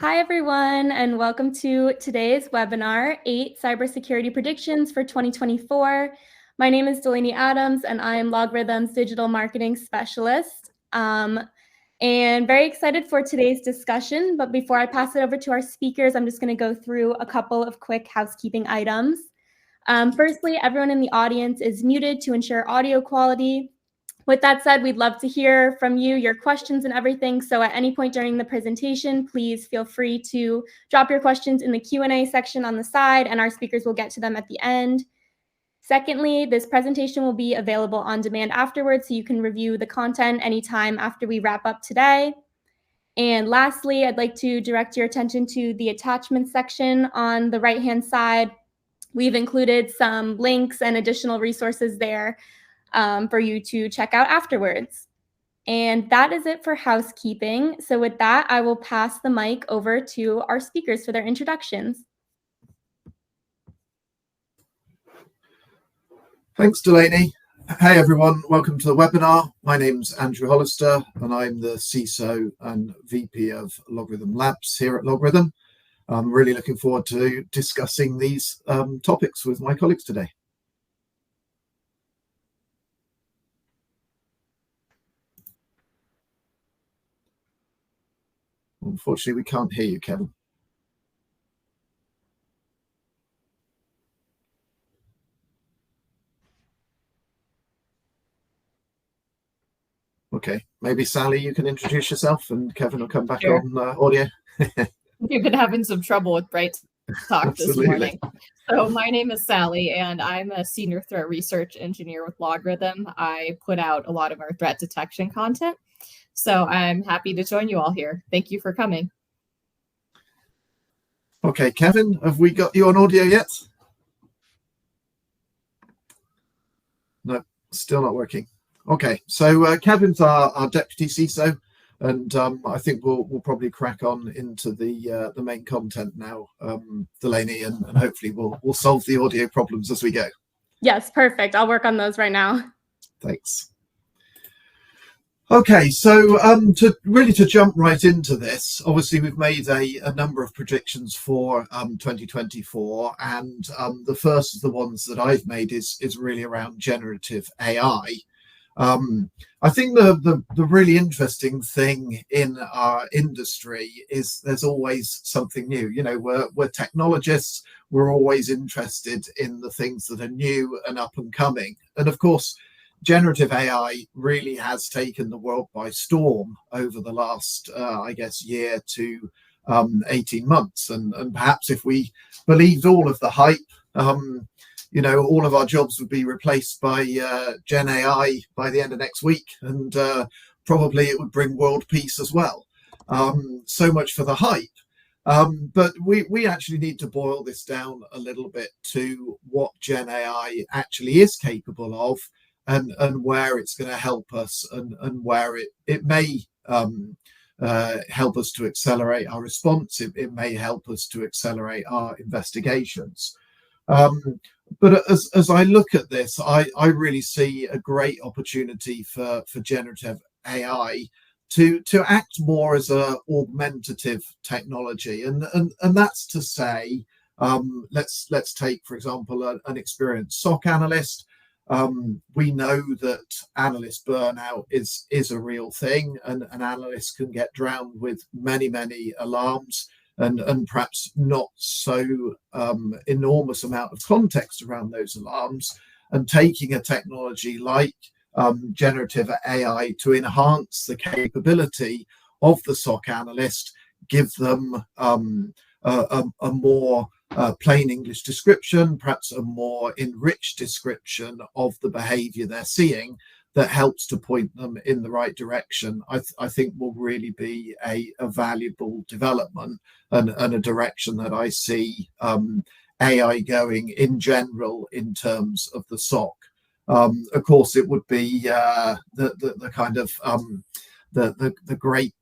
Hi, everyone, and welcome to today's webinar, 8 Cybersecurity Predictions for 2024. My name is Delaney Adams, and I am LogRhythm's Digital Marketing Specialist. And very excited for today's discussion, but before I pass it over to our speakers, I'm just going to go through a couple of quick housekeeping items. Firstly, everyone in the audience is muted to ensure audio quality. With that said, we'd love to hear from you, your questions and everything. So at any point during the presentation, please feel free to drop your questions in the Q&A section on the side, and our speakers will get to them at the end. Secondly, this presentation will be available on demand afterwards, so you can review the content anytime after we wrap up today. And lastly, I'd like to direct your attention to the attachments section on the right-hand side. We've included some links and additional resources there for you to check out afterwards. And that is it for housekeeping. So with that, I will pass the mic over to our speakers for their introductions. Thanks, Delaney. Hey, everyone. Welcome to the webinar. My name's Andrew Hollister, and I'm the CISO and VP of LogRhythm Labs here at LogRhythm. I'm really looking forward to discussing these topics with my colleagues today. Unfortunately, we can't hear you, Kevin. Okay, maybe Sally, you can introduce yourself, and Kevin will come back on audio. We've been having some trouble with Bright Talk this morning. So my name is Sally, and I'm a senior threat research engineer with LogRhythm. I put out a lot of our threat detection content. So I'm happy to join you all here. Thank you for coming. Okay, Kevin, have we got you on audio yet? No, still not working. Okay, so Kevin's our deputy CISO, and I think we'll probably crack on into the main content now, Delaney, and hopefully we'll solve the audio problems as we go. Yes, perfect. I'll work on those right now. Thanks. Okay, so to jump right into this, obviously we've made a number of predictions for 2024, and the first of the ones that I've made is really around generative AI. I think the really interesting thing in our industry is there's always something new. You know, we're technologists. We're always interested in the things that are new and up and coming. And of course, generative AI really has taken the world by storm over the last, I guess, year to 18 months. And perhaps if we believed all of the hype, you know, all of our jobs would be replaced by Gen AI by the end of next week, and probably it would bring world peace as well. So much for the hype. But we actually need to boil this down a little bit to what Gen AI actually is capable of, and where it's going to help us, and where it may help us to accelerate our response. It may help us to accelerate our investigations. But as I look at this, I really see a great opportunity for generative AI to act more as a augmentative technology, and that's to say, let's take, for example, an experienced SOC analyst. We know that analyst burnout is a real thing, and an analyst can get drowned with many alarms, and perhaps not so enormous amount of context around those alarms. And taking a technology like generative AI to enhance the capability of the SOC analyst, give them a more plain English description, perhaps a more enriched description of the behavior they're seeing, that helps to point them in the right direction, I think will really be a valuable development, and a direction that I see AI going in general in terms of the SOC. Of course, it would be the kind of the great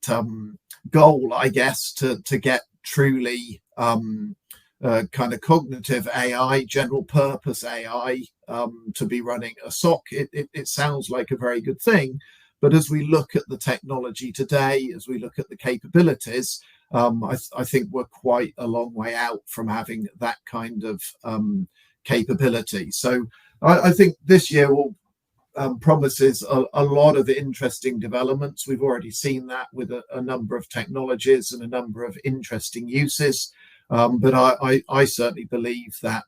goal, I guess, to get truly kind of cognitive AI, general purpose AI, to be running a SOC. It sounds like a very good thing, but as we look at the technology today, as we look at the capabilities, I think we're quite a long way out from having that kind of capability. So I think this year will promises a lot of interesting developments. We've already seen that with a number of technologies and a number of interesting uses. But I certainly believe that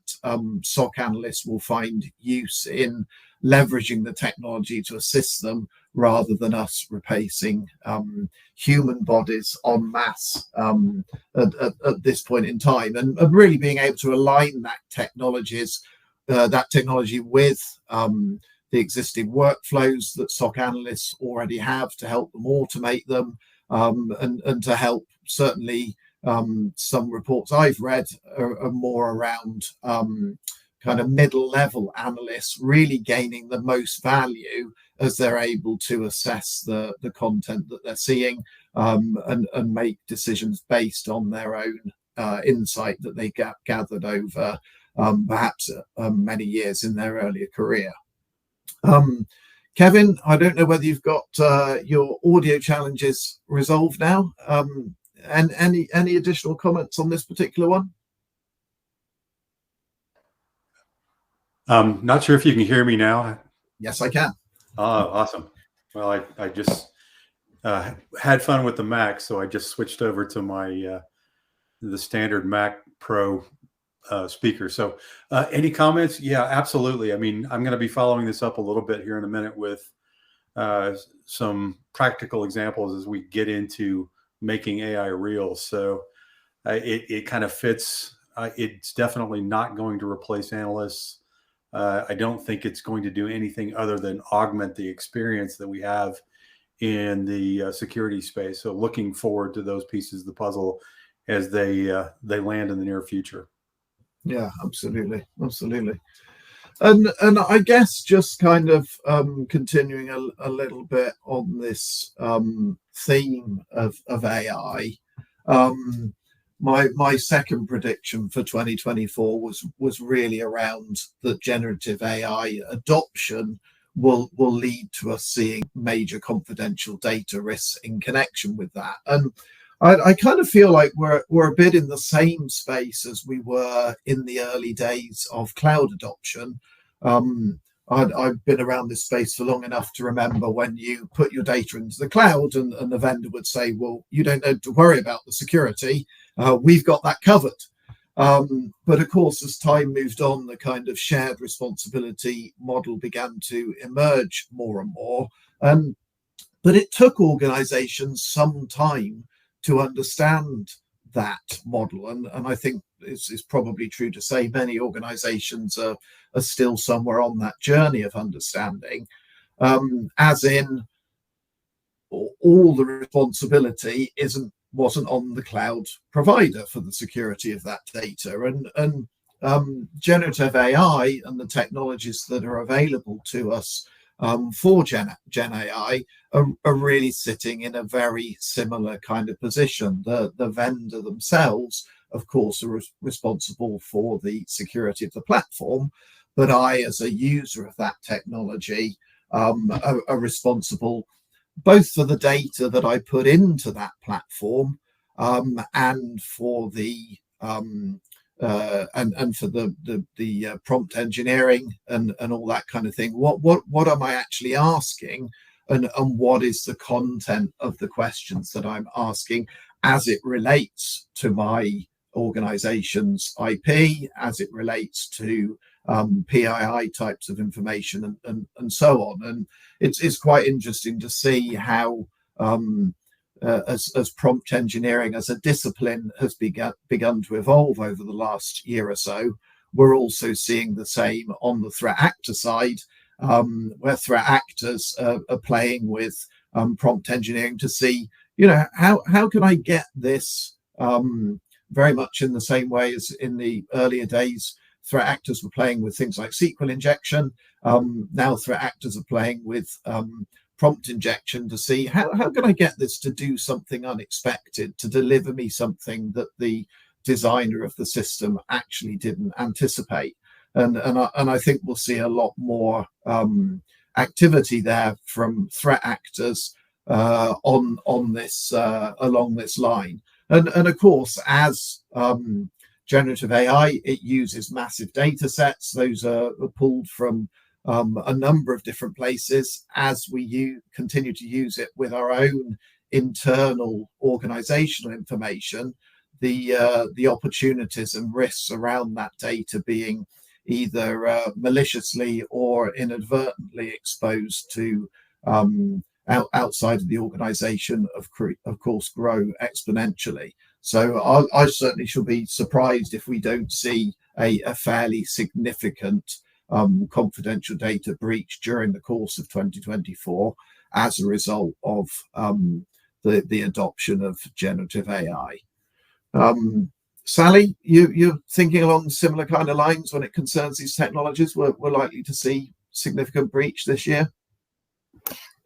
SOC analysts will find use in leveraging the technology to assist them rather than us replacing human bodies en masse at this point in time, and really being able to align that technology with the existing workflows that SOC analysts already have to help them automate them, and to help certainly some reports I've read are more around kind of middle level analysts really gaining the most value as they're able to assess the content that they're seeing, and make decisions based on their own insight that they gathered over perhaps many years in their earlier career. Kevin, I don't know whether you've got your audio challenges resolved now, and any additional comments on this particular one? Not sure if you can hear me now. Yes, I can. Oh, awesome. Well, I just had fun with the Mac, so I just switched over to my the standard Mac Pro speaker. So any comments? Yeah, absolutely. I mean, I'm going to be following this up a little bit here in a minute with some practical examples as we get into making AI real. So it kind of fits. It's definitely not going to replace analysts. I don't think it's going to do anything other than augment the experience that we have in the security space. So looking forward to those pieces of the puzzle as they land in the near future. Yeah, absolutely. And I guess just kind of continuing a little bit on this theme of AI, my second prediction for 2024 was really around the generative AI adoption will lead to us seeing major confidential data risks in connection with that. And I kind of feel like we're a bit in the same space as we were in the early days of cloud adoption. I've been around this space for long enough to remember when you put your data into the cloud and the vendor would say, well, you don't need to worry about the security. We've got that covered. But of course, as time moved on, the kind of shared responsibility model began to emerge more and more. But it took organizations some time to understand that model. And I think it's probably true to say many organizations are still somewhere on that journey of understanding, as in all the responsibility wasn't on the cloud provider for the security of that data. And generative AI and the technologies that are available to us for Gen AI are really sitting in a very similar kind of position. The vendor themselves, of course, are responsible for the security of the platform, but I, as a user of that technology, are responsible both for the data that I put into that platform, and for the prompt engineering and all that kind of thing. What am I actually asking, and what is the content of the questions that I'm asking as it relates to my organization's IP, as it relates to PII types of information, and so on. And it's quite interesting to see how as prompt engineering as a discipline has begun to evolve over the last year or so. We're also seeing the same on the threat actor side, where threat actors are playing with prompt engineering to see, how can I get this, very much in the same way as in the earlier days, threat actors were playing with things like SQL injection. Now threat actors are playing with prompt injection to see how can I get this to do something unexpected, to deliver me something that the designer of the system actually didn't anticipate. And I think we'll see a lot more activity there from threat actors on this along this line. And of course, as generative AI, it uses massive data sets. Those are pulled from a number of different places. As we continue to use it with our own internal organizational information, the opportunities and risks around that data being either maliciously or inadvertently exposed to outside of the organization, of course, grow exponentially. So I certainly shall be surprised if we don't see a fairly significant confidential data breach during the course of 2024 as a result of the adoption of generative AI. Sally, you're thinking along similar kind of lines when it concerns these technologies. We're likely to see significant breach this year.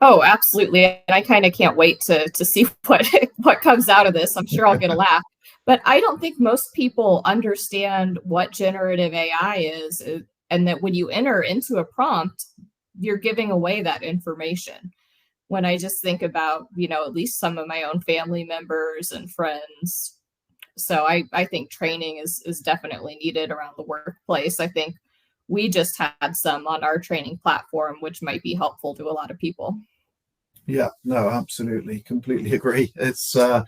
Oh, absolutely. And I kind of can't wait to see what comes out of this. I'm sure I'll get a laugh. But I don't think most people understand what generative AI is, and that when you enter into a prompt, you're giving away that information. When I just think about, at least some of my own family members and friends. So I think training is definitely needed around the workplace. I think we just had some on our training platform, which might be helpful to a lot of people. Yeah, no, absolutely, completely agree. It's that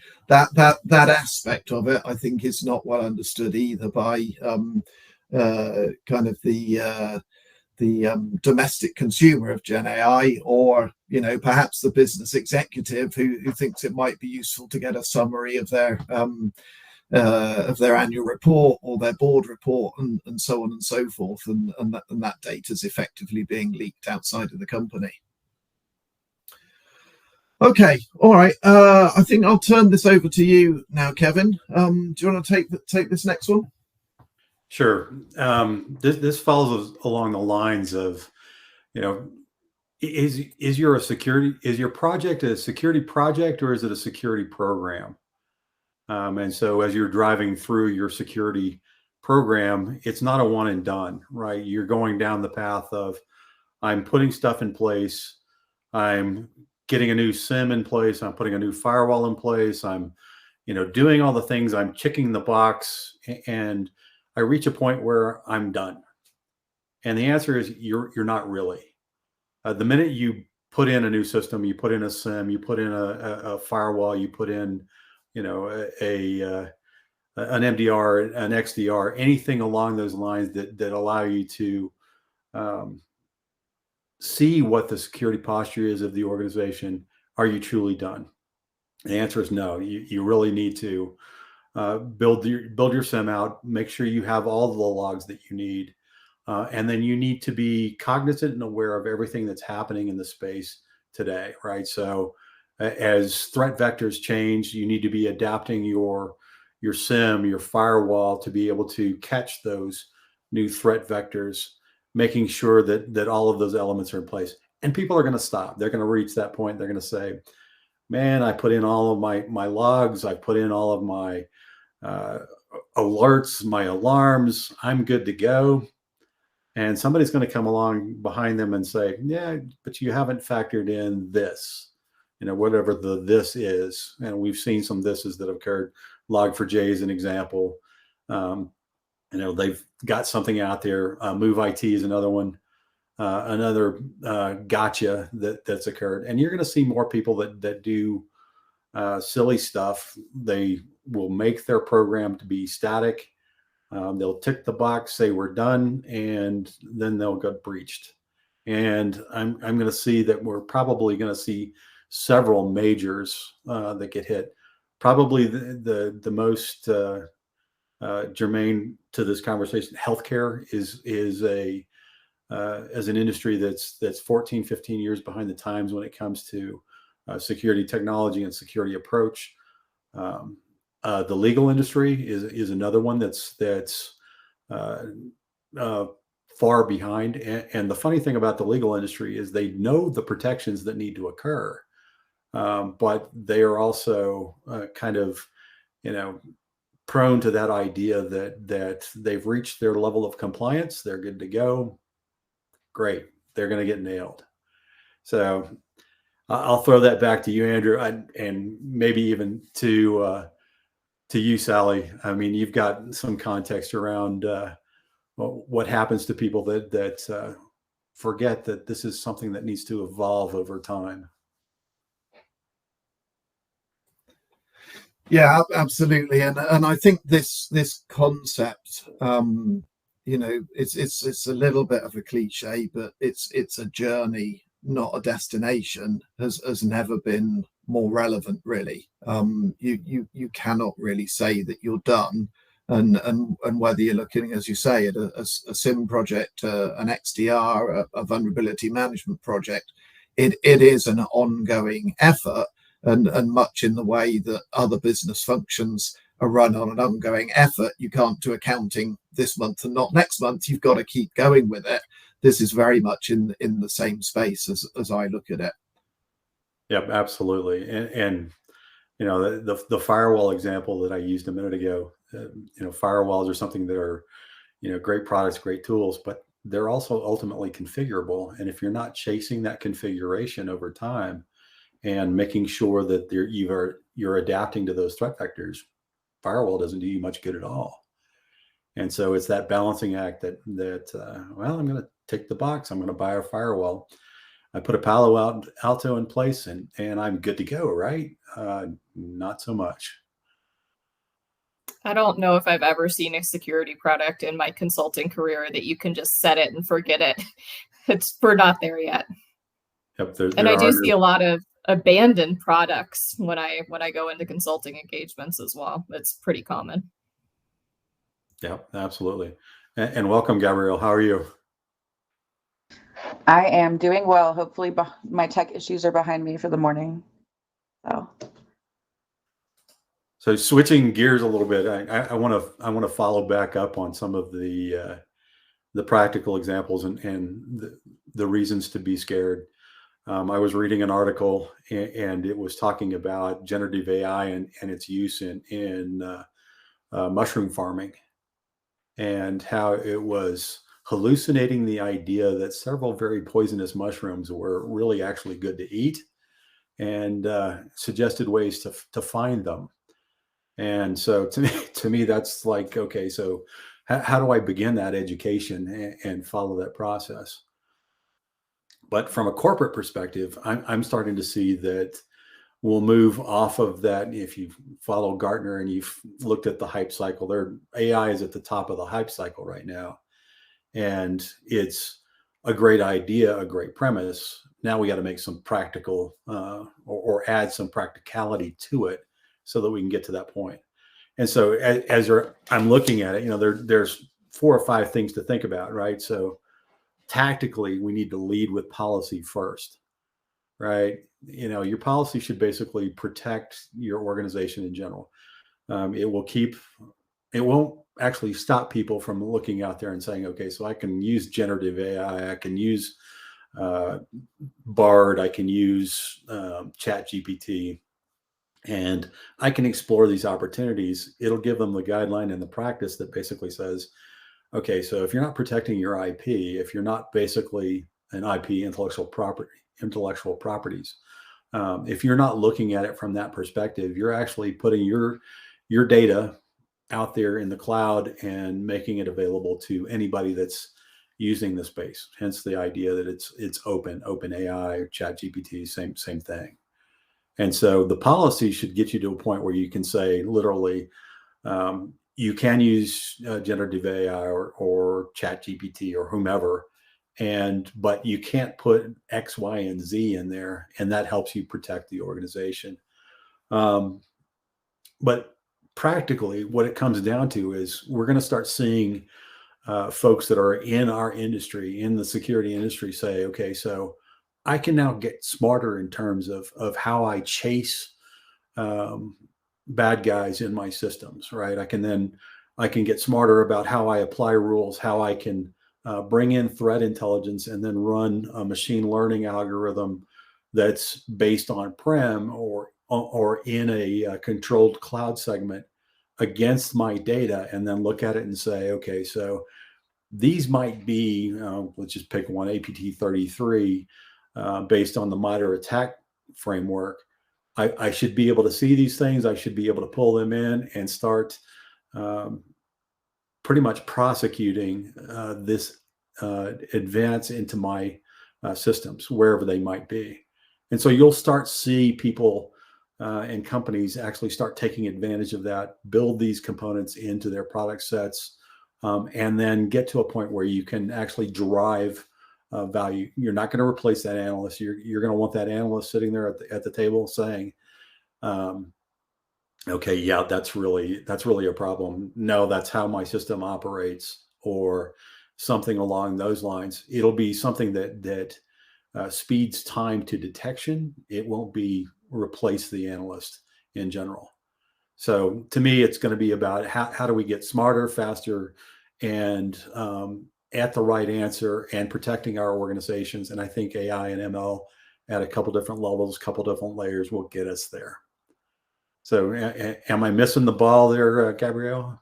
aspect of it, I think, is not well understood either by kind of the domestic consumer of Gen AI, or perhaps the business executive who thinks it might be useful to get a summary of their annual report or their board report, and so on and so forth, and that data is effectively being leaked outside of the company. Okay, all right. I think I'll turn this over to you now, Kevin. Do you want to take this next one? Sure. This follows along the lines of, is your project a security project, or is it a security program? And so as you're driving through your security program, it's not a one and done, right? You're going down the path of, I'm putting stuff in place, I'm getting a new SIM in place, I'm putting a new firewall in place, I'm doing all the things, I'm checking the box, and I reach a point where I'm done. And the answer is you're not really. The minute you put in a new system, you put in a SIM, you put in a firewall, you put in an MDR, an XDR, anything along those lines that allow you to see what the security posture is of the organization, are you truly done? The answer is no. You really need to build your SIM out, make sure you have all the logs that you need, and then you need to be cognizant and aware of everything that's happening in the space today, right? So as threat vectors change, you need to be adapting your SIM, your firewall, to be able to catch those new threat vectors, making sure that all of those elements are in place. And people are going to stop. They're going to reach that point. They're going to say, man, I put in all of my logs, I put in all of my alerts, my alarms, I'm good to go. And somebody's going to come along behind them and say, yeah, but you haven't factored in this, whatever this is. And we've seen some thises that have occurred. Log4j is an example. They've got something out there. Move IT is another one, another gotcha that's occurred. And you're going to see more people that do silly stuff. They will make their program to be static. They'll tick the box, say we're done, and then they'll get breached. And I'm going to see that we're probably going to see several majors that get hit. Probably the most germane to this conversation, healthcare is as an industry that's 14, 15 years behind the times when it comes to security technology and security approach. The legal industry is another one that's far behind. And the funny thing about the legal industry is they know the protections that need to occur, but they are also kind of, prone to that idea that they've reached their level of compliance, they're good to go. Great, they're going to get nailed. So I'll throw that back to you, Andrew, and maybe even to to you, Sally. I mean, you've got some context around what happens to people that forget that this is something that needs to evolve over time. Yeah, absolutely, and I think this concept, you know, it's a little bit of a cliche, but it's a journey, not a destination. Has never been more relevant, really. You cannot really say that you're done, and whether you're looking, as you say, at a SIM project, an XDR, a vulnerability management project, it is an ongoing effort. And much in the way that other business functions are run on an ongoing effort. You can't do accounting this month and not next month. You've got to keep going with it. This is very much in the same space as I look at it. Yep, absolutely. And you know, the firewall example that I used a minute ago, you know, firewalls are something that are, you know, great products, great tools, but they're also ultimately configurable. And if you're not chasing that configuration over time, and making sure that you're adapting to those threat vectors, firewall doesn't do you much good at all. And so it's that balancing act that well, I'm going to tick the box. I'm going to buy a firewall. I put a Palo Alto in place, and I'm good to go, right? Not so much. I don't know if I've ever seen a security product in my consulting career that you can just set it and forget it. We're not there yet. Yep, and I do see a lot of abandoned products when I go into consulting engagements as well. It's pretty common. Yeah, absolutely. And welcome, Gabrielle. How are you? I am doing well. Hopefully my tech issues are behind me for the morning. So switching gears a little bit, I want to follow back up on some of the practical examples and the reasons to be scared. I was reading an article, and it was talking about generative AI and its use in mushroom farming, and how it was hallucinating the idea that several very poisonous mushrooms were really actually good to eat, and suggested ways to find them. And so to me, that's like, okay, so how do I begin that education and follow that process? But from a corporate perspective, I'm starting to see that we'll move off of that. If you follow Gartner and you've looked at the hype cycle, their AI is at the top of the hype cycle right now. And it's a great idea, a great premise. Now we got to make some practical or add some practicality to it so that we can get to that point. And so as I'm looking at it, you know, there's 4 or 5 things to think about, right? So tactically, we need to lead with policy first, right? You know, your policy should basically protect your organization in general. It won't actually stop people from looking out there and saying, okay, so I can use generative AI, I can use Bard, I can use Chat GPT, and I can explore these opportunities. It'll give them the guideline and the practice that basically says, okay, so if you're not protecting your IP, if you're not basically an IP, intellectual properties, if you're not looking at it from that perspective, you're actually putting your data out there in the cloud and making it available to anybody that's using the space. Hence the idea that it's open AI or Chat GPT, same thing. And so the policy should get you to a point where you can say literally, you can use generative AI or Chat GPT or whomever, but you can't put X, Y, and Z in there, and that helps you protect the organization. But practically, what it comes down to is we're going to start seeing folks that are in our industry, in the security industry, say, okay, so I can now get smarter in terms of how I chase bad guys in my systems, right? I can get smarter about how I apply rules, how I can bring in threat intelligence and then run a machine learning algorithm that's based on prem or in a controlled cloud segment against my data, and then look at it and say, okay, so these might be, let's just pick one, APT 33, based on the MITRE ATT&CK framework. I should be able to see these things. I should be able to pull them in and start pretty much prosecuting this advance into my systems, wherever they might be. And so you'll start see people and companies actually start taking advantage of that, build these components into their product sets, and then get to a point where you can actually drive value. You're not going to replace that analyst. You're going to want that analyst sitting there at the table saying, okay, yeah, that's really a problem. No, that's how my system operates, or something along those lines. It'll be something that speeds time to detection. It won't be replace the analyst in general. So to me, it's going to be about how do we get smarter, faster, and at the right answer, and protecting our organizations. And I think AI and ML at a couple different levels, couple different layers will get us there. So am I missing the ball there, Gabrielle?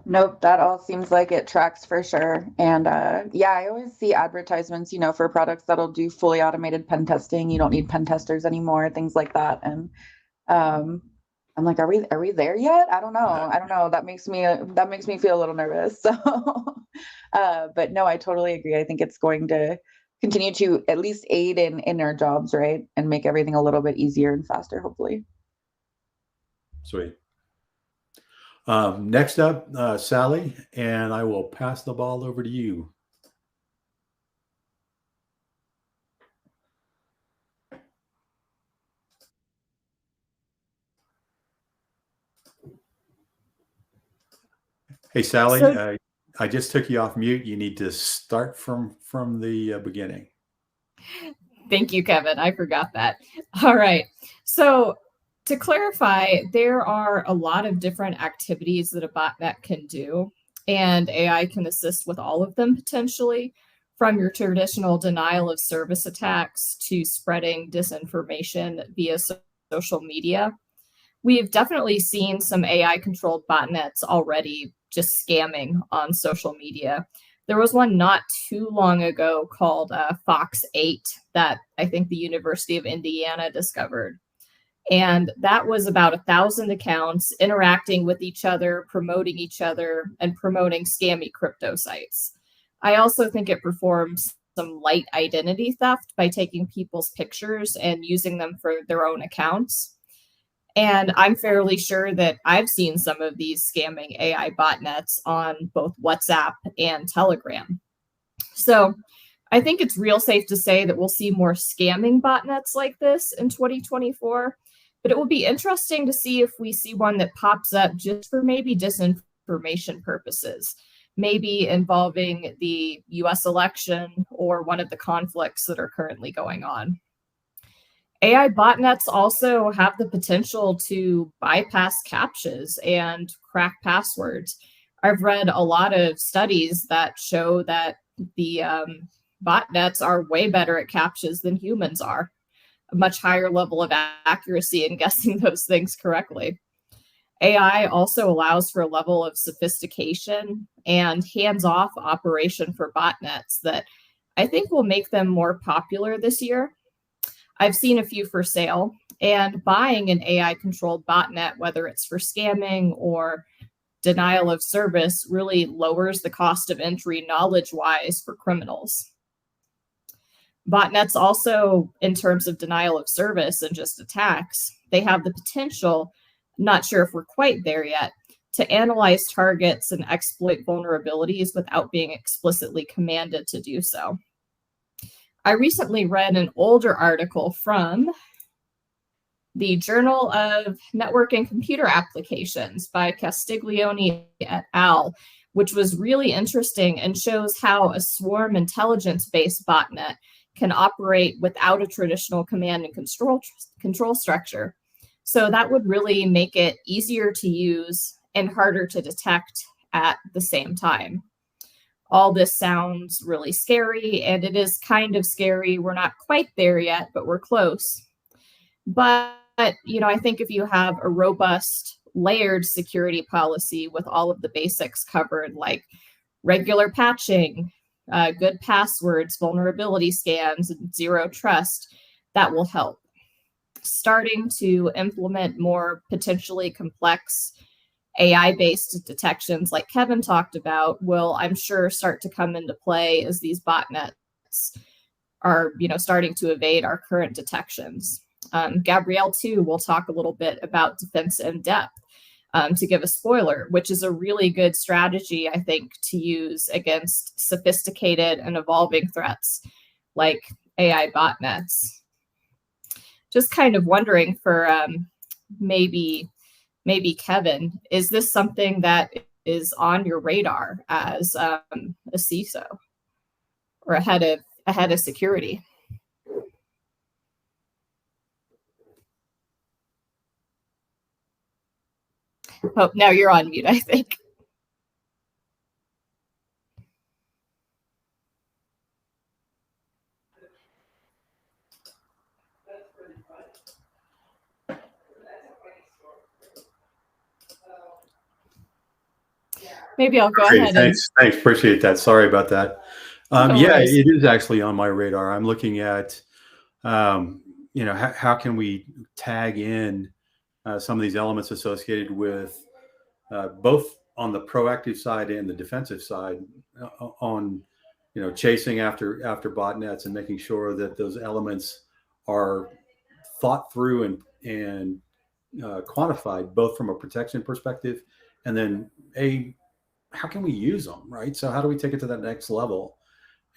Nope, that all seems like it tracks for sure. And yeah, I always see advertisements, for products that'll do fully automated pen testing. You don't need pen testers anymore, things like that. And I'm like, are we there yet? I don't know. That makes me feel a little nervous. So, but no, I totally agree. I think it's going to continue to at least aid in our jobs, right? And make everything a little bit easier and faster, hopefully. Sweet. Next up, Sally, and I will pass the ball over to you. Hey, Sally, I just took you off mute. You need to start from the beginning. Thank you, Kevin. I forgot that. All right. So to clarify, there are a lot of different activities that a botnet can do, and AI can assist with all of them potentially, from your traditional denial of service attacks to spreading disinformation via social media. We've definitely seen some AI-controlled botnets already just scamming on social media. There was one not too long ago called Fox 8 that I think the University of Indiana discovered. And that was about 1,000 accounts interacting with each other, and promoting scammy crypto sites. I also think it performs some light identity theft by taking people's pictures and using them for their own accounts. And I'm fairly sure that I've seen some of these scamming AI botnets on both WhatsApp and Telegram. So I think it's real safe to say that we'll see more scamming botnets like this in 2024. But it will be interesting to see if we see one that pops up just for maybe disinformation purposes, maybe involving the US election or one of the conflicts that are currently going on. AI botnets also have the potential to bypass CAPTCHAs and crack passwords. I've read a lot of studies that show that the botnets are way better at CAPTCHAs than humans are, a much higher level of accuracy in guessing those things correctly. AI also allows for a level of sophistication and hands-off operation for botnets that I think will make them more popular this year. I've seen a few for sale, and buying an AI-controlled botnet, whether it's for scamming or denial of service, really lowers the cost of entry knowledge-wise for criminals. Botnets also, in terms of denial of service and just attacks, they have the potential, not sure if we're quite there yet, to analyze targets and exploit vulnerabilities without being explicitly commanded to do so. I recently read an older article from the Journal of Network and Computer Applications by Castiglione et al., which was really interesting and shows how a swarm intelligence-based botnet can operate without a traditional command and control structure. So that would really make it easier to use and harder to detect at the same time. All this sounds really scary, and it is kind of scary. We're not quite there yet, but we're close. But, I think if you have a robust, layered security policy with all of the basics covered, like regular patching, good passwords, vulnerability scans, and zero trust, that will help. Starting to implement more potentially complex AI-based detections like Kevin talked about will, I'm sure, start to come into play as these botnets are, starting to evade our current detections. Gabrielle, too, will talk a little bit about defense in depth, to give a spoiler, which is a really good strategy, I think, to use against sophisticated and evolving threats like AI botnets. Just kind of wondering for maybe Kevin, is this something that is on your radar as a CISO or a head of security? Oh, now you're on mute, I think. Maybe I'll go ahead. Thanks. Appreciate that. Sorry about that. No yeah, worries. it is actually on my radar. I'm looking at, how can we tag in some of these elements associated with both on the proactive side and the defensive side on, chasing after botnets and making sure that those elements are thought through and quantified, both from a protection perspective and then how can we use them, right? So how do we take it to that next level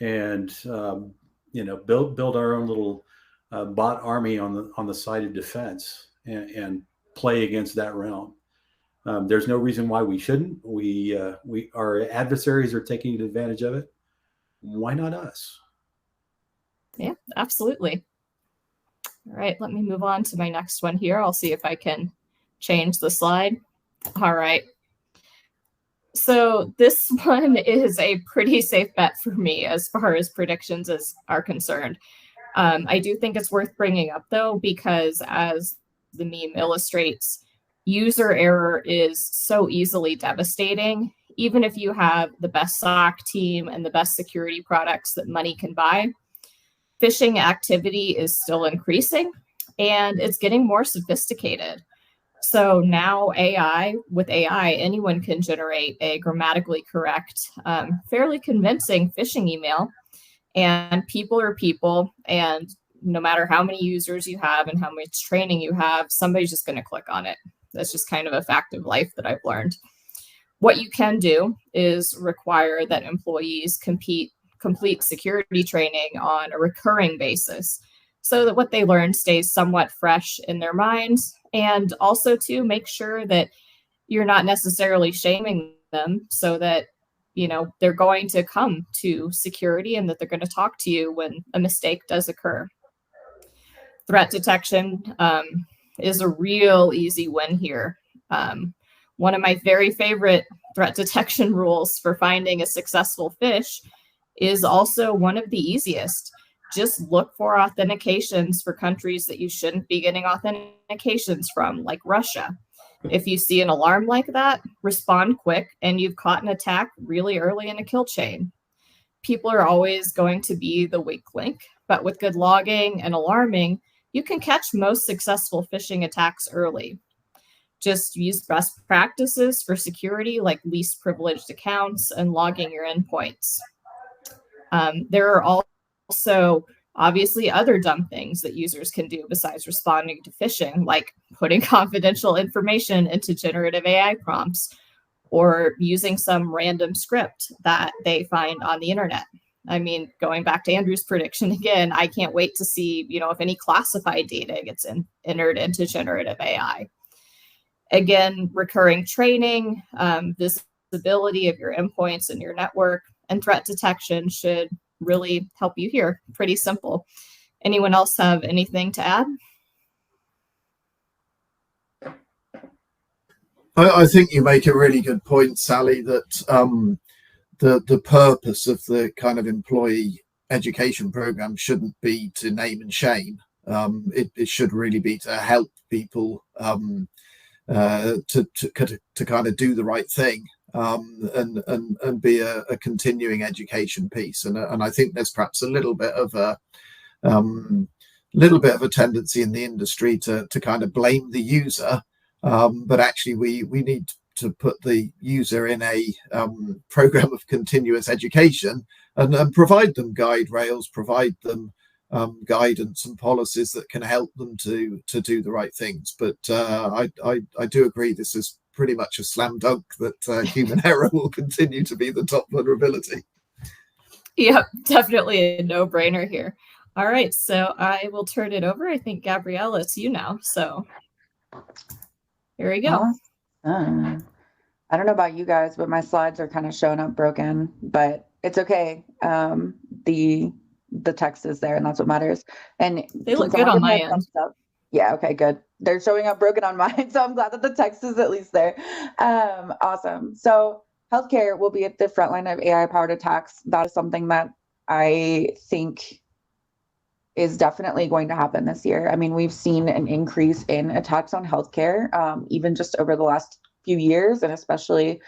and build our own little bot army on the side of defense and play against that realm? There's no reason why we shouldn't. Our adversaries are taking advantage of it. Why not us? Yeah, absolutely. All right, let me move on to my next one here. I'll see if I can change the slide. All right. So this one is a pretty safe bet for me as far as predictions are concerned. I do think it's worth bringing up, though, because as the meme illustrates, user error is so easily devastating. Even if you have the best SOC team and the best security products that money can buy, phishing activity is still increasing and it's getting more sophisticated. So now with AI, anyone can generate a grammatically correct, fairly convincing phishing email, and people are people. And no matter how many users you have and how much training you have, somebody's just going to click on it. That's just kind of a fact of life that I've learned. What you can do is require that employees complete security training on a recurring basis so that what they learn stays somewhat fresh in their minds, and also to make sure that you're not necessarily shaming them so that, they're going to come to security and that they're going to talk to you when a mistake does occur. Threat detection is a real easy win here. One of my very favorite threat detection rules for finding a successful phish is also one of the easiest. Just look for authentications for countries that you shouldn't be getting authentications from, like Russia. If you see an alarm like that, respond quick, and you've caught an attack really early in a kill chain. People are always going to be the weak link, but with good logging and alarming, you can catch most successful phishing attacks early. Just use best practices for security, like least privileged accounts and logging your endpoints. There are also obviously other dumb things that users can do besides responding to phishing, like putting confidential information into generative AI prompts or using some random script that they find on the internet. I mean, going back to Andrew's prediction again, I can't wait to see, if any classified data gets entered into generative AI. Again, recurring training, visibility of your endpoints and your network, and threat detection should really help you here. Pretty simple. Anyone else have anything to add? I think you make a really good point, Sally, that the purpose of the kind of employee education program shouldn't be to name and shame. It should really be to help people to kind of do the right thing. And be a continuing education piece, and I think there's perhaps a little bit of little bit of a tendency in the industry to kind of blame the user, but actually we need to put the user in a program of continuous education and provide them guide rails, provide them guidance and policies that can help them to do the right things. But I do agree this is pretty much a slam dunk that human error will continue to be the top vulnerability. Yep, definitely a no-brainer here. All right, so I will turn it over. I think, Gabrielle, it's you now. So here we go. Awesome. I don't know about you guys, but my slides are kind of showing up broken, but it's okay. The text is there, and that's what matters. And they look good on my end. Yeah, okay, good. They're showing up broken on mine, so I'm glad that the text is at least there. Awesome. So healthcare will be at the front line of AI-powered attacks. That is something that I think is definitely going to happen this year. I mean, we've seen an increase in attacks on healthcare, even just over the last few years, and especially,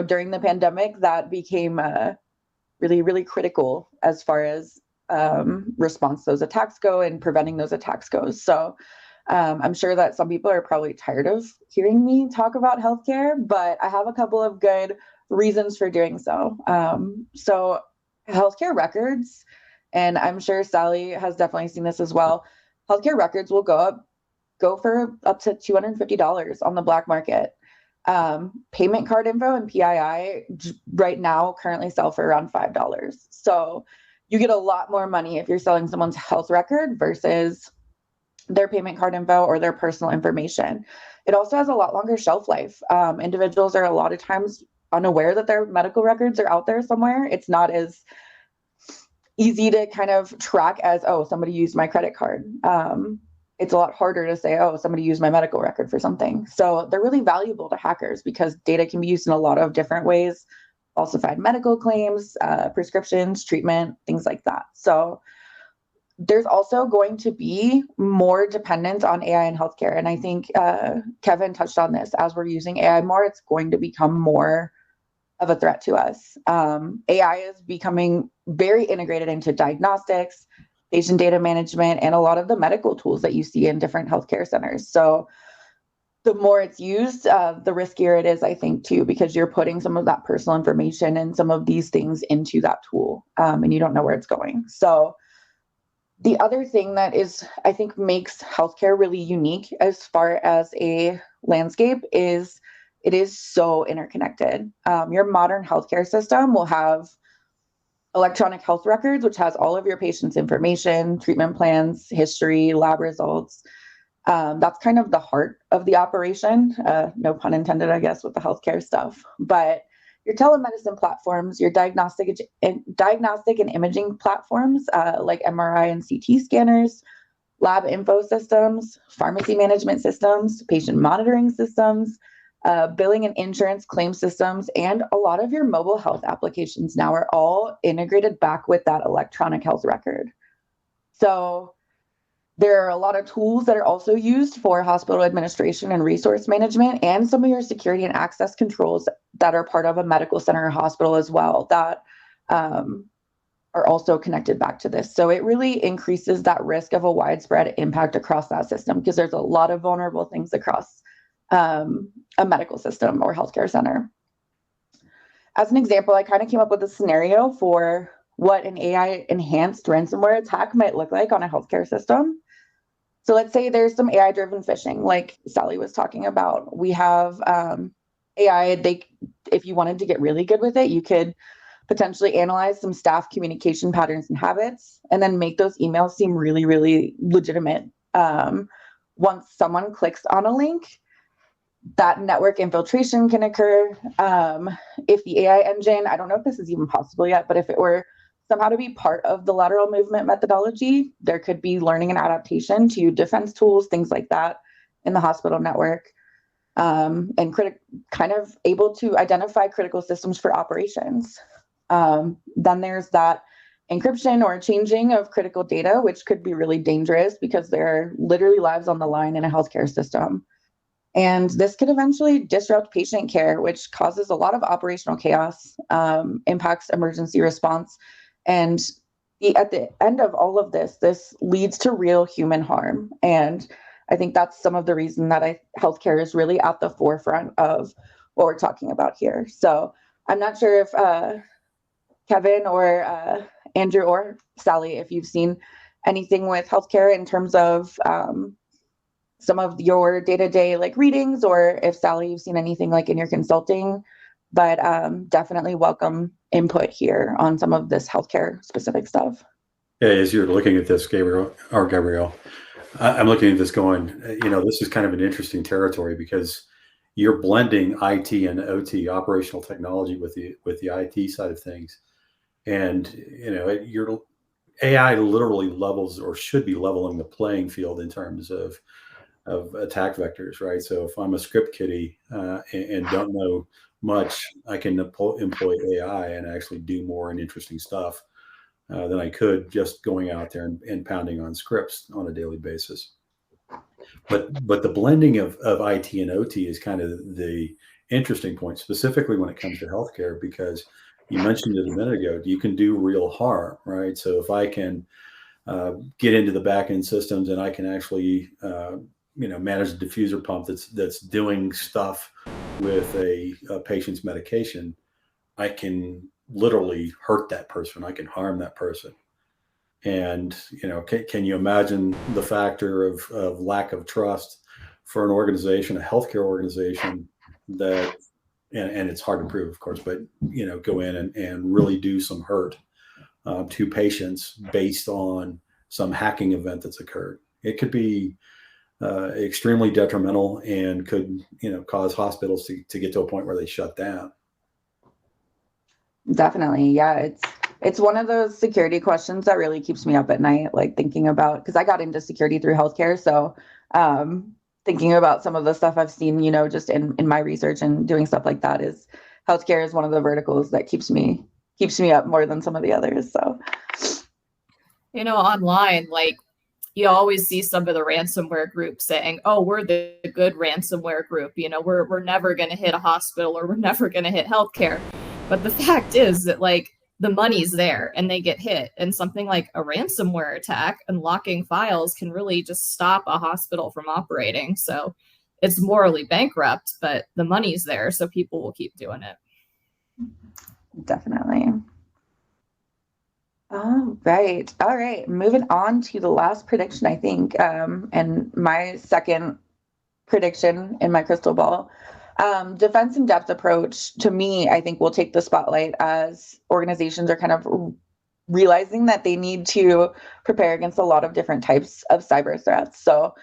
during the pandemic, that became really, really critical as far as response to those attacks go and preventing those attacks goes. So I'm sure that some people are probably tired of hearing me talk about healthcare, but I have a couple of good reasons for doing so. So healthcare records, and I'm sure Sally has definitely seen this as well. Healthcare records will go for up to $250 on the black market. Payment card info and PII right now currently sell for around $5. So you get a lot more money if you're selling someone's health record versus their payment card info or their personal information. It also has a lot longer shelf life. Individuals are a lot of times unaware that their medical records are out there somewhere. It's not as easy to kind of track as, oh, somebody used my credit card. It's a lot harder to say, oh, somebody used my medical record for something. So they're really valuable to hackers because data can be used in a lot of different ways. Falsified medical claims, prescriptions, treatment, things like that. So there's also going to be more dependence on AI in healthcare. And I think Kevin touched on this. As we're using AI more, it's going to become more of a threat to us. AI is becoming very integrated into diagnostics, patient data management, and a lot of the medical tools that you see in different healthcare centers. So the more it's used, the riskier it is, I think, too, because you're putting some of that personal information and some of these things into that tool, and you don't know where it's going. So the other thing that is, I think, makes healthcare really unique as far as a landscape is it is so interconnected. Your modern healthcare system will have electronic health records, which has all of your patient's information, treatment plans, history, lab results. That's kind of the heart of the operation. No pun intended, I guess, with the healthcare stuff. But your telemedicine platforms, your diagnostic and imaging platforms like MRI and CT scanners, lab info systems, pharmacy management systems, patient monitoring systems, billing and insurance claim systems, and a lot of your mobile health applications now are all integrated back with that electronic health record. So there are a lot of tools that are also used for hospital administration and resource management, and some of your security and access controls that are part of a medical center or hospital as well that are also connected back to this. So it really increases that risk of a widespread impact across that system because there's a lot of vulnerable things across a medical system or healthcare center. As an example, I kind of came up with a scenario for what an AI-enhanced ransomware attack might look like on a healthcare system. So let's say there's some AI-driven phishing, like Sally was talking about. We have AI, if you wanted to get really good with it, you could potentially analyze some staff communication patterns and habits, and then make those emails seem really, really legitimate. Once someone clicks on a link, that network infiltration can occur. If the AI engine, I don't know if this is even possible yet, but if it were somehow to be part of the lateral movement methodology, there could be learning and adaptation to defense tools, things like that in the hospital network, and kind of able to identify critical systems for operations. Then there's that encryption or changing of critical data, which could be really dangerous because there are literally lives on the line in a healthcare system. And this could eventually disrupt patient care, which causes a lot of operational chaos, impacts emergency response. And at the end of all of this, this leads to real human harm. And I think that's some of the reason that healthcare is really at the forefront of what we're talking about here. So I'm not sure if Kevin or Andrew or Sally, if you've seen anything with healthcare in terms of some of your day-to-day like readings, or if Sally, you've seen anything like in your consulting, but definitely welcome input here on some of this healthcare specific stuff. Yeah, as you're looking at this, Gabrielle, I'm looking at this going, this is kind of an interesting territory because you're blending IT and OT, operational technology, with the IT side of things. And, your AI literally levels, or should be leveling, the playing field in terms of attack vectors, right? So if I'm a script kiddie and don't know much, I can employ AI and actually do more and interesting stuff than I could just going out there and pounding on scripts on a daily basis. But the blending of IT and OT is kind of the interesting point, specifically when it comes to healthcare, because you mentioned it a minute ago, you can do real harm, right? So if I can get into the back end systems and I can actually manage the diffuser pump that's doing stuff with a patient's medication, I can literally hurt that person. I can harm that person. And, can you imagine the factor of lack of trust for an organization, a healthcare organization that, and it's hard to prove, of course, but, go in and really do some hurt to patients based on some hacking event that's occurred. It could be extremely detrimental and could, cause hospitals to get to a point where they shut down. Definitely. Yeah. It's one of those security questions that really keeps me up at night, like thinking about, because I got into security through healthcare. So thinking about some of the stuff I've seen, just in my research and doing stuff like that, is healthcare is one of the verticals that keeps me up more than some of the others. So, online, like, you always see some of the ransomware groups saying, oh, we're the good ransomware group. We're never going to hit a hospital, or we're never going to hit healthcare. But the fact is that, like, the money's there and they get hit. And something like a ransomware attack, unlocking files, can really just stop a hospital from operating. So it's morally bankrupt, but the money's there, so people will keep doing it. Definitely. All right. Moving on to the last prediction, I think, and my second prediction in my crystal ball. Defense in depth approach, to me, I think, will take the spotlight as organizations are kind of realizing that they need to prepare against a lot of different types of cyber threats. So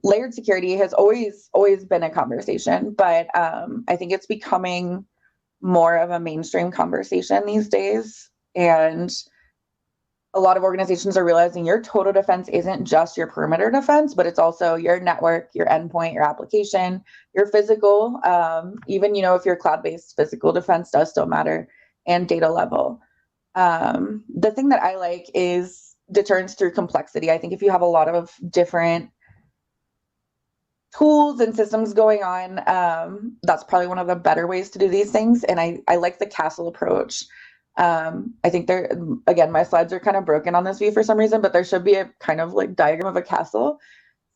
layered security has always been a conversation, but I think it's becoming more of a mainstream conversation these days. And a lot of organizations are realizing your total defense isn't just your perimeter defense, but it's also your network, your endpoint, your application, your physical, even, if your cloud-based physical defense does still matter, and data level. The thing that I like is deterrence through complexity. I think if you have a lot of different tools and systems going on, that's probably one of the better ways to do these things. And I like the castle approach. I think again, my slides are kind of broken on this view for some reason, but there should be a kind of like diagram of a castle.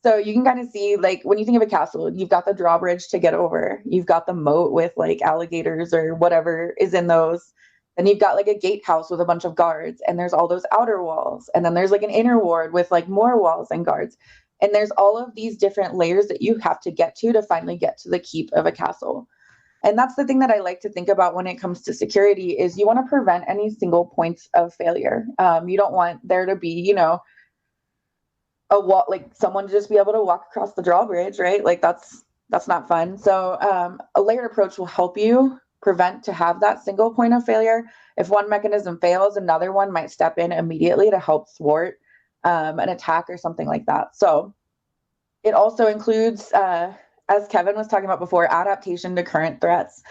So you can kind of see, like, when you think of a castle, you've got the drawbridge to get over. You've got the moat with like alligators or whatever is in those. Then you've got like a gatehouse with a bunch of guards, and there's all those outer walls. And then there's like an inner ward with like more walls and guards. And there's all of these different layers that you have to get to finally get to the keep of a castle. And that's the thing that I like to think about when it comes to security, is you want to prevent any single points of failure. You don't want there to be, a wall, like someone to just be able to walk across the drawbridge, right? Like that's not fun. So a layered approach will help you prevent to have that single point of failure. If one mechanism fails, another one might step in immediately to help thwart an attack or something like that. So it also includes, as Kevin was talking about before, adaptation to current threats.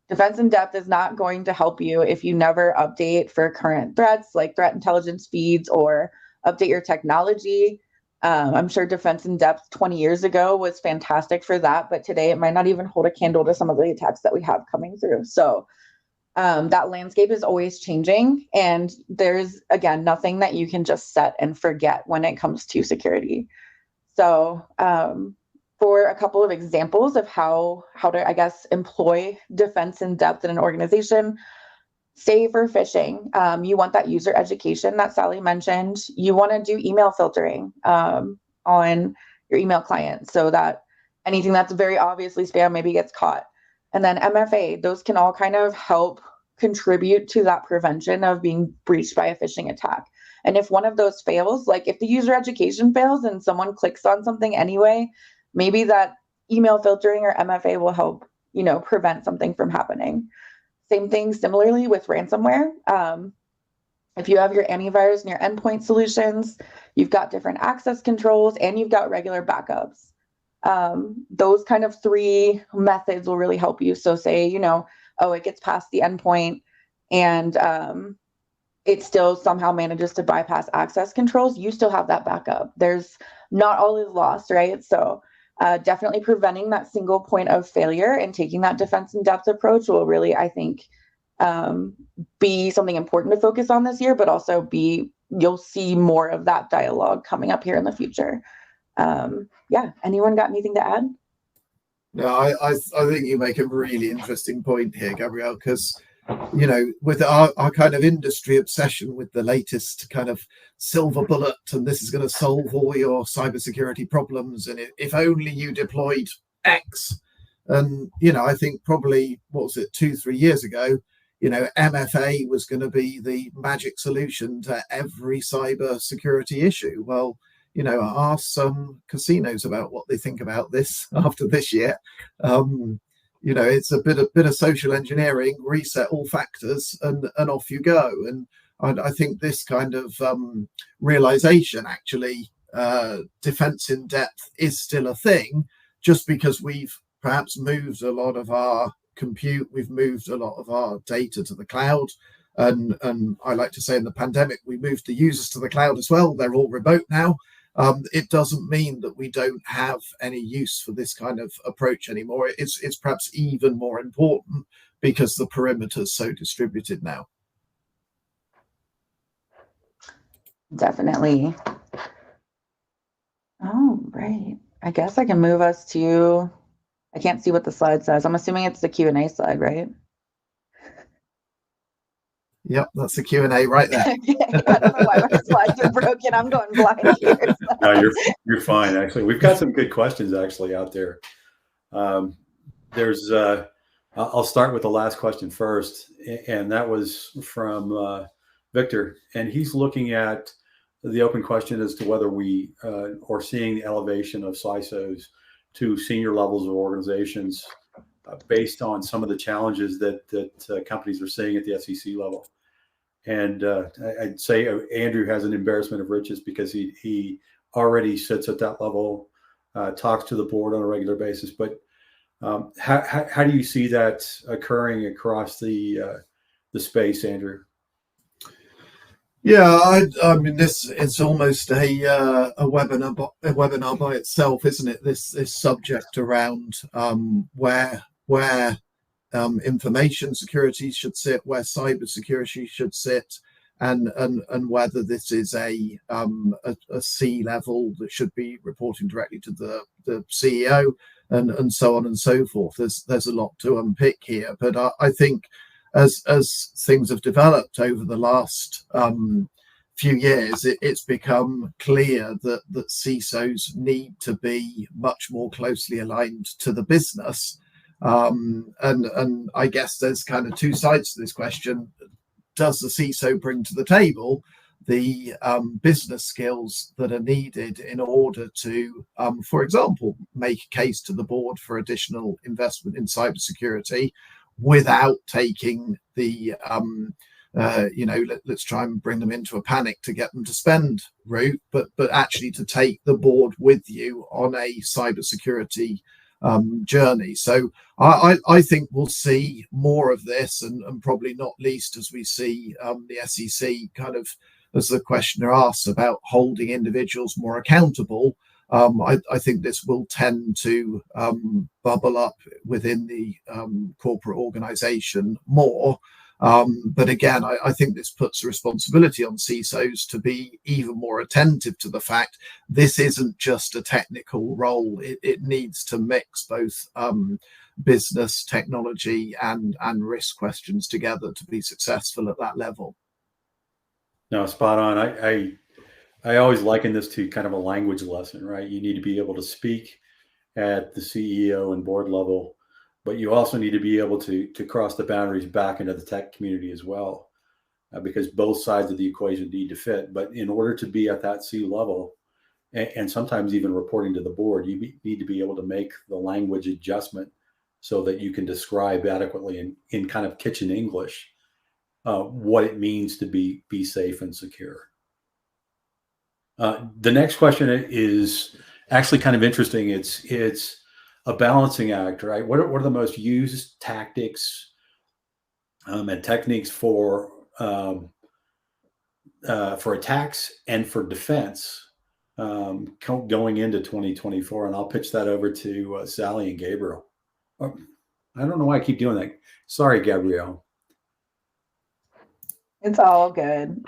Defense in depth is not going to help you if you never update for current threats, like threat intelligence feeds, or update your technology. I'm sure defense in depth 20 years ago was fantastic for that, but today it might not even hold a candle to some of the attacks that we have coming through. So That landscape is always changing, and there's, again, nothing that you can just set and forget when it comes to security. So for a couple of examples of how to, I guess, employ defense in depth in an organization, say for phishing, you want that user education that Sally mentioned. You want to do email filtering on your email client so that anything that's very obviously spam maybe gets caught. And then MFA, those can all kind of help contribute to that prevention of being breached by a phishing attack. And if one of those fails, like if the user education fails and someone clicks on something anyway, maybe that email filtering or MFA will help, prevent something from happening. Same thing similarly with ransomware. If you have your antivirus and your endpoint solutions, you've got different access controls and you've got regular backups. Those kind of three methods will really help you. So say, it gets past the endpoint and it still somehow manages to bypass access controls, you still have that backup. There's not all is lost, right? So definitely preventing that single point of failure and taking that defense in depth approach will really, I think, be something important to focus on this year, but also you'll see more of that dialogue coming up here in the future. Anyone got anything to add? No, I think you make a really interesting point here, Gabrielle, because with our kind of industry obsession with the latest kind of silver bullet, and this is going to solve all your cybersecurity problems, and if only you deployed X, and I think probably 2-3 years ago, MFA was going to be the magic solution to every cybersecurity issue. Well, ask some casinos about what they think about this after this year. It's a bit of social engineering, reset all factors, and off you go. And I think this kind of realization, actually, defense in depth is still a thing, just because we've perhaps moved a lot of our compute, we've moved a lot of our data to the cloud. And I like to say in the pandemic, we moved the users to the cloud as well. They're all remote now. It doesn't mean that we don't have any use for this kind of approach anymore. It's perhaps even more important because the perimeter's so distributed now. Definitely. Oh, right. I guess I can move us to, I can't see what the slide says. I'm assuming it's the Q&A slide, right? Yep, that's the Q&A right there. I don't know why my slides are broken. I'm going blind here. No, you're fine. Actually, we've got some good questions actually out there. I'll start with the last question first, and that was from Victor, and he's looking at the open question as to whether we are seeing the elevation of CISOs to senior levels of organizations based on some of the challenges that companies are seeing at the SEC level. And I'd say Andrew has an embarrassment of riches because he already sits at that level, talks to the board on a regular basis. But how do you see that occurring across the space, Andrew? Yeah, I mean, this is almost a webinar by itself, isn't it? This subject around where information security should sit, where cybersecurity should sit, and whether this is a C level that should be reporting directly to the CEO, and so on and so forth. There's a lot to unpick here, but I think as things have developed over the last few years, it's become clear that CISOs need to be much more closely aligned to the business. And I guess there's kind of two sides to this question. Does the CISO bring to the table the business skills that are needed in order to, for example, make a case to the board for additional investment in cybersecurity without taking the, let's try and bring them into a panic to get them to spend route, but actually to take the board with you on a cybersecurity journey. So I think we'll see more of this, and probably not least as we see the SEC kind of, as the questioner asks, about holding individuals more accountable. I think this will tend to bubble up within the corporate organization more. But again, I think this puts a responsibility on CISOs to be even more attentive to the fact this isn't just a technical role. It needs to mix both business, technology, and risk questions together to be successful at that level. No, spot on. I always liken this to kind of a language lesson, right? You need to be able to speak at the CEO and board level, but you also need to be able to cross the boundaries back into the tech community as well, because both sides of the equation need to fit. But in order to be at that C level, and sometimes even reporting to the board, you need to be able to make the language adjustment so that you can describe adequately in kind of kitchen English what it means to be safe and secure. The next question is actually kind of interesting. It's a balancing act, right? What are the most used tactics and techniques for attacks and for defense going into 2024? And I'll pitch that over to Sally and Gabrielle. I don't know why I keep doing that. Sorry, Gabrielle. It's all good.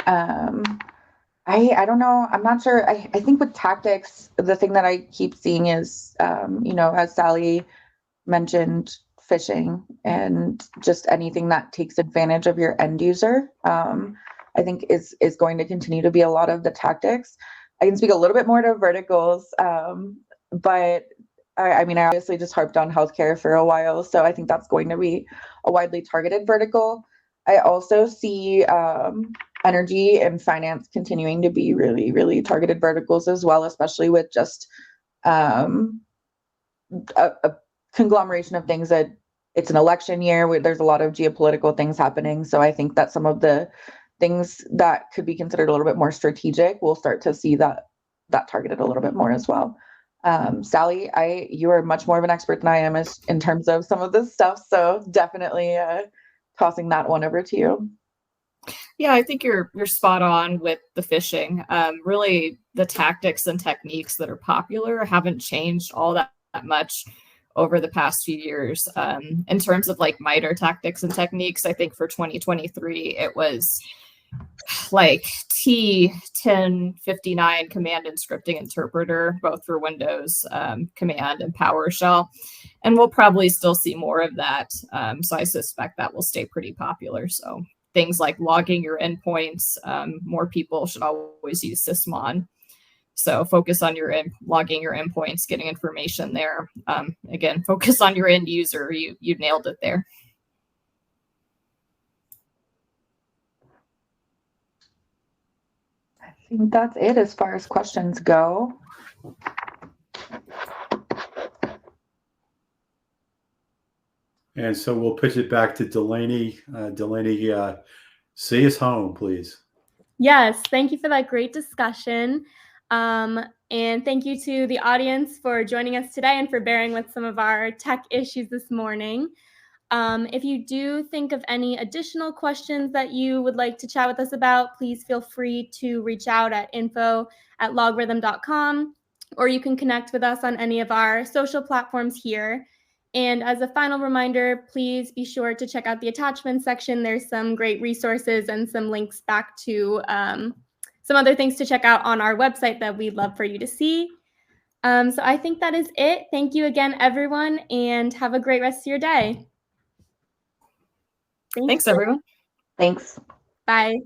I don't know. I'm not sure. I think with tactics, the thing that I keep seeing is, as Sally mentioned, phishing and just anything that takes advantage of your end user, I think is going to continue to be a lot of the tactics. I can speak a little bit more to verticals, but I obviously just harped on healthcare for a while, so I think that's going to be a widely targeted vertical. I also see energy and finance continuing to be really, really targeted verticals as well, especially with just a conglomeration of things that it's an election year where there's a lot of geopolitical things happening. So I think that some of the things that could be considered a little bit more strategic, we'll start to see that targeted a little bit more as well. Sally, you are much more of an expert than I am in terms of some of this stuff. So definitely tossing that one over to you. Yeah, I think you're spot on with the phishing. Really, the tactics and techniques that are popular haven't changed all that much over the past few years. In terms of like MITRE tactics and techniques, I think for 2023, it was like T1059 command and scripting interpreter, both for Windows Command and PowerShell. And we'll probably still see more of that. So I suspect that will stay pretty popular. So things like logging your endpoints, more people should always use Sysmon. So focus on logging your endpoints, getting information there. Again, focus on your end user. You nailed it there. I think that's it as far as questions go. And so we'll pitch it back to Delaney. Delaney, see us home, please. Yes, thank you for that great discussion. And thank you to the audience for joining us today and for bearing with some of our tech issues this morning. If you do think of any additional questions that you would like to chat with us about, please feel free to reach out at info@logrhythm.com, or you can connect with us on any of our social platforms here. And as a final reminder, please be sure to check out the attachments section. There's some great resources and some links back to some other things to check out on our website that we'd love for you to see. So I think that is it. Thank you again, everyone, and have a great rest of your day. Thanks, everyone. Thanks. Bye.